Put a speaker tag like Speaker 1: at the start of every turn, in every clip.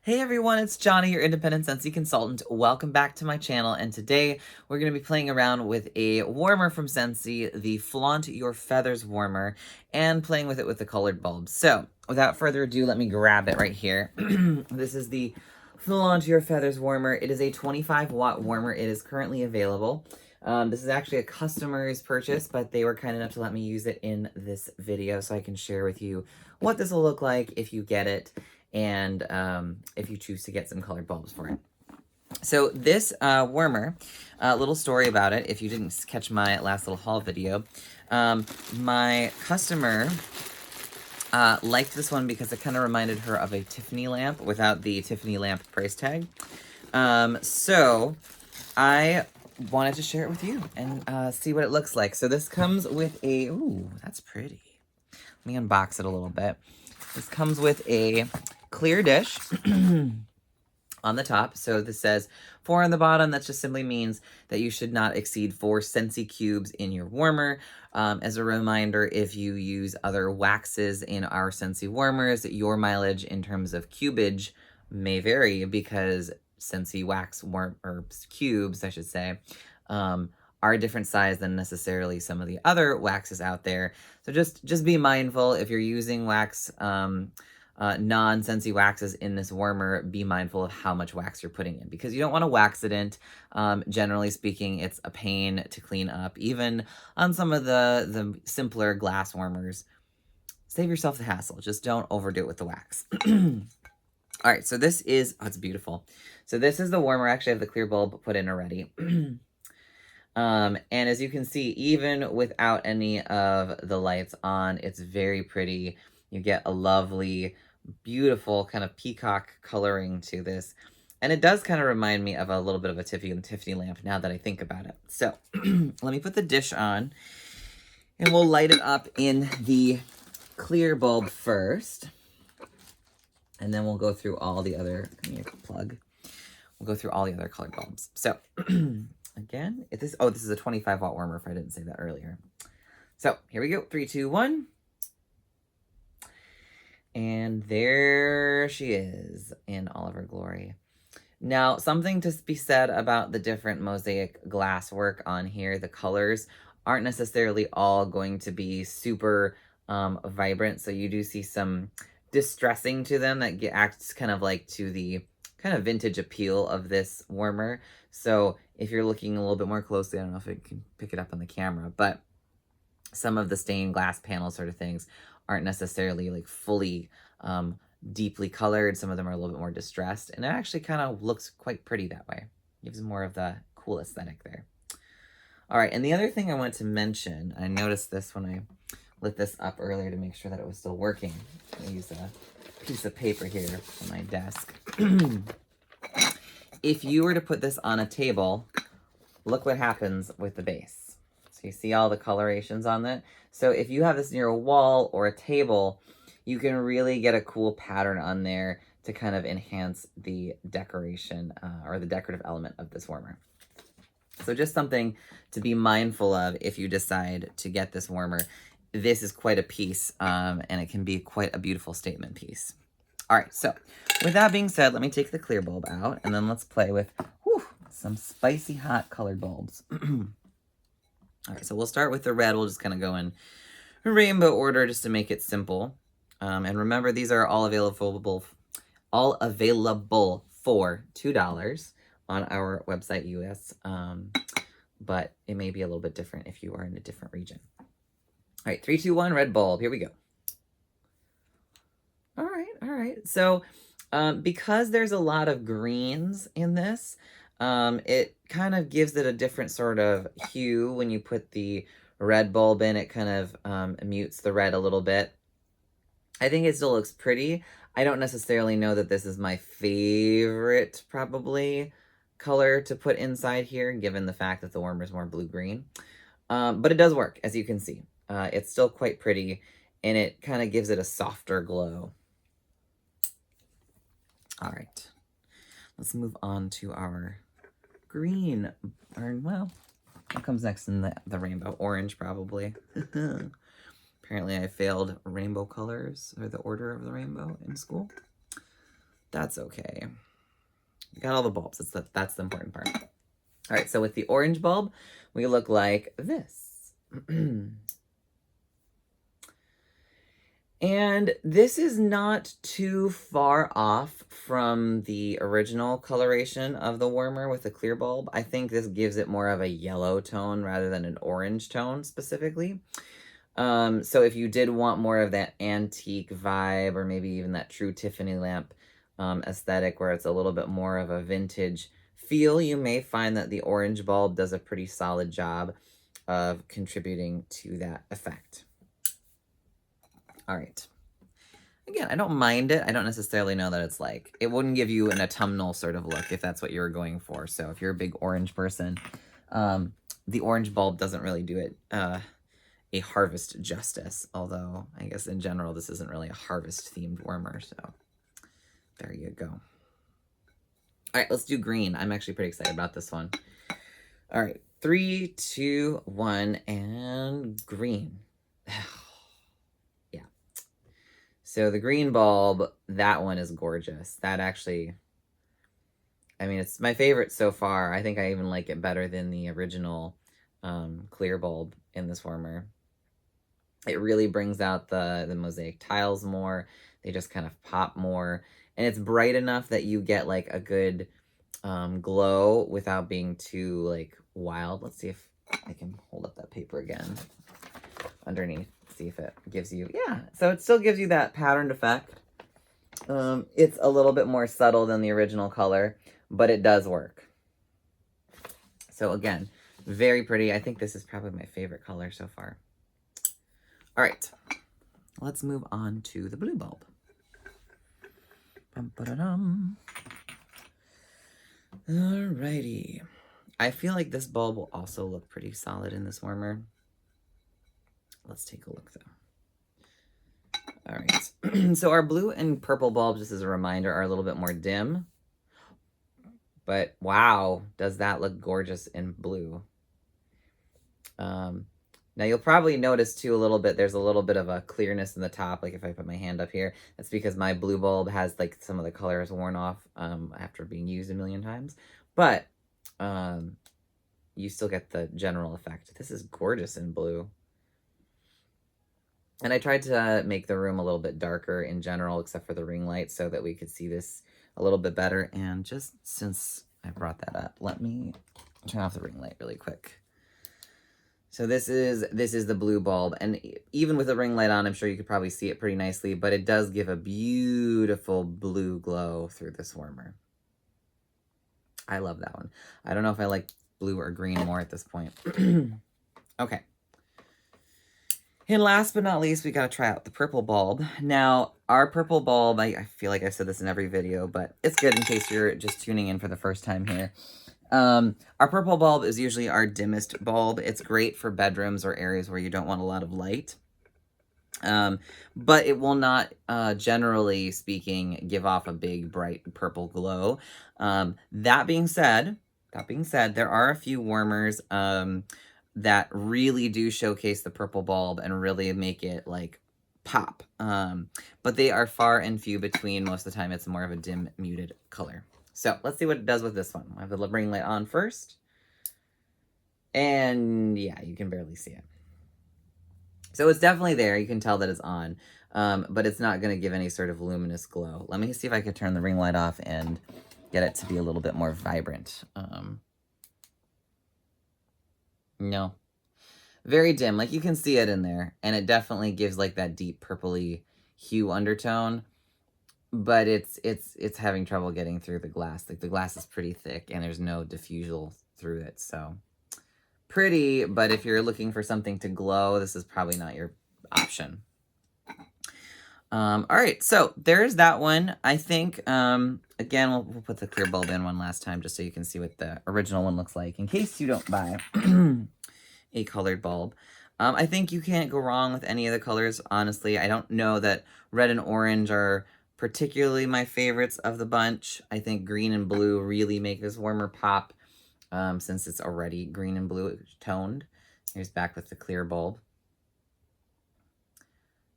Speaker 1: Hey everyone, it's Johnny, your independent Scentsy consultant. Welcome back to my channel, and today we're going to be playing around with a warmer from Scentsy, the Flaunt Your Feathers warmer, and playing with it with the colored bulbs. So, without further ado, let me grab it right here. This is the Flaunt Your Feathers warmer. It is a 25-watt warmer. It is currently available. This is actually a customer's purchase, but they were kind enough to let me use it in this video so I can share with you what this will look like if you get it, and if you choose to get some colored bulbs for it. So this warmer, a little story about it, if you didn't catch my last little haul video, my customer liked this one because it kind of reminded her of a Tiffany lamp without the Tiffany lamp price tag. So I wanted to share it with you and see what it looks like. So this comes with a, ooh, that's pretty. Let me unbox it a little bit. This comes with a clear dish on the top. So this says 4 on the bottom. That just simply means that you should not exceed 4 Scentsy cubes in your warmer. As a reminder, if you use other waxes in our Scentsy warmers, your mileage in terms of cubage may vary because Scentsy wax cubes, I should say, are a different size than necessarily some of the other waxes out there. So just be mindful if you're using wax, non-Scentsy waxes in this warmer, be mindful of how much wax you're putting in because you don't want a waxident. Generally speaking, it's a pain to clean up. Even on some of the simpler glass warmers, save yourself the hassle. Just don't overdo it with the wax. All right, so this is, oh, it's beautiful. So this is the warmer. Actually, I have the clear bulb put in already. And as you can see, even without any of the lights on, it's very pretty. You get a lovely, beautiful kind of peacock coloring to this. And it does kind of remind me of a little bit of a Tiffany lamp now that I think about it. So let me put the dish on and we'll light it up in the clear bulb first. And then we'll go through all the other, plug. We'll go through all the other colored bulbs. So again, this is a 25-watt warmer if I didn't say that earlier. So here we go, 3, 2, 1. And there she is in all of her glory. Now, something to be said about the different mosaic glass work on here. The colors aren't necessarily all going to be super vibrant. So you do see some distressing to them that acts kind of like to the kind of vintage appeal of this warmer. So if you're looking a little bit more closely, I don't know if it can pick it up on the camera, but some of the stained glass panel sort of things aren't necessarily like fully deeply colored. Some of them are a little bit more distressed, and it actually kind of looks quite pretty that way. Gives more of the cool aesthetic there. All right, and the other thing I want to mention, I noticed this when I lit this up earlier to make sure that it was still working. I use a piece of paper here on my desk. If you were to put this on a table, look what happens with the base. So you see all the colorations on it. So if you have this near a wall or a table, you can really get a cool pattern on there to kind of enhance the decoration or the decorative element of this warmer. So just something to be mindful of if you decide to get this warmer. This is quite a piece, and it can be quite a beautiful statement piece. All right, so with that being said, let me take the clear bulb out, and then let's play with some spicy hot colored bulbs. All right, so we'll start with the red. We'll just kind of go in rainbow order just to make it simple. And remember, these are all available for $2 on our website, US. But it may be a little bit different if you are in a different region. All right, 3, 2, 1, red bulb. Here we go. All right. So because there's a lot of greens in this, it kind of gives it a different sort of hue. When you put the red bulb in, it kind of mutes the red a little bit. I think it still looks pretty. I don't necessarily know that this is my favorite, probably, color to put inside here, given the fact that the warmer is more blue-green. But it does work, as you can see. It's still quite pretty, and it kind of gives it a softer glow. All right. Let's move on to our green, or, well, what comes next in the rainbow? Orange, probably. Apparently I failed rainbow colors, or the order of the rainbow in school. That's okay. You got all the bulbs. That's the important part. All right, so with the orange bulb, we look like this. And this is not too far off from the original coloration of the warmer with the clear bulb. I think this gives it more of a yellow tone rather than an orange tone specifically. So if you did want more of that antique vibe, or maybe even that true Tiffany lamp aesthetic where it's a little bit more of a vintage feel, you may find that the orange bulb does a pretty solid job of contributing to that effect. All right. Again, I don't mind it. I don't necessarily know that it's like, it wouldn't give you an autumnal sort of look if that's what you were going for. So if you're a big orange person, the orange bulb doesn't really do it a harvest justice. Although I guess in general, this isn't really a harvest themed warmer. So there you go. All right, let's do green. I'm actually pretty excited about this one. All right, 3, 2, 1, and green. Yeah. So the green bulb, that one is gorgeous. That actually, I mean, it's my favorite so far. I think I even like it better than the original clear bulb in this warmer. It really brings out the mosaic tiles more. They just kind of pop more. And it's bright enough that you get like a good glow without being too like wild. Let's see if I can hold up that paper again underneath. See if it gives you, yeah. So it still gives you that patterned effect. It's a little bit more subtle than the original color, but it does work. So again, very pretty. I think this is probably my favorite color so far. All right, let's move on to the blue bulb. Alrighty. I feel like this bulb will also look pretty solid in this warmer. Let's take a look though. All right, so our blue and purple bulbs, just as a reminder, are a little bit more dim. But wow, does that look gorgeous in blue. Now you'll probably notice too a little bit, there's a little bit of a clearness in the top, like if I put my hand up here. That's because my blue bulb has like some of the colors worn off after being used a million times. But you still get the general effect. This is gorgeous in blue. And I tried to make the room a little bit darker in general, except for the ring light, so that we could see this a little bit better. And just since I brought that up, let me turn off the ring light really quick. So this is the blue bulb, and even with the ring light on, I'm sure you could probably see it pretty nicely, but it does give a beautiful blue glow through this warmer. I love that one. I don't know if I like blue or green more at this point. Okay. And last but not least, we got to try out the purple bulb. Now, our purple bulb, I feel like I've said this in every video, but it's good in case you're just tuning in for the first time here. Our purple bulb is usually our dimmest bulb. It's great for bedrooms or areas where you don't want a lot of light. But it will not, generally speaking, give off a big, bright purple glow. That being said, there are a few warmers, that really do showcase the purple bulb and really make it, like, pop. But they are far and few between. Most of the time, it's more of a dim, muted color. So let's see what it does with this one. I have the ring light on first. And yeah, you can barely see it. So it's definitely there. You can tell that it's on. But it's not going to give any sort of luminous glow. Let me see if I can turn the ring light off and get it to be a little bit more vibrant. No. Very dim. Like, you can see it in there. And it definitely gives, like, that deep purpley hue undertone. But it's having trouble getting through the glass. Like, the glass is pretty thick, and there's no diffusal through it. So, pretty, but if you're looking for something to glow, this is probably not your option. All right, so there's that one. I think, again, we'll put the clear bulb in one last time just so you can see what the original one looks like in case you don't buy a colored bulb. I think you can't go wrong with any of the colors, honestly. I don't know that red and orange are particularly my favorites of the bunch. I think green and blue really make this warmer pop, since it's already green and blue toned. Here's back with the clear bulb.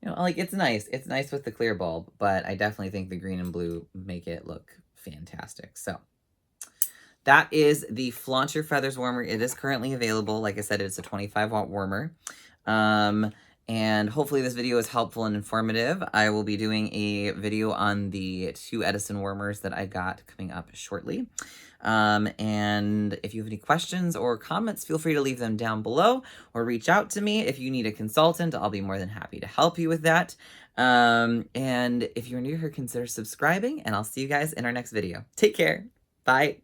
Speaker 1: You know, like, it's nice. It's nice with the clear bulb, but I definitely think the green and blue make it look fantastic. So that is the Flaunt Your Feathers warmer. It is currently available. Like I said, it's a 25-watt warmer. And hopefully this video is helpful and informative. I will be doing a video on the 2 Edison warmers that I got coming up shortly. And if you have any questions or comments, feel free to leave them down below or reach out to me. If you need a consultant, I'll be more than happy to help you with that. And if you're new here, consider subscribing, and I'll see you guys in our next video. Take care. Bye.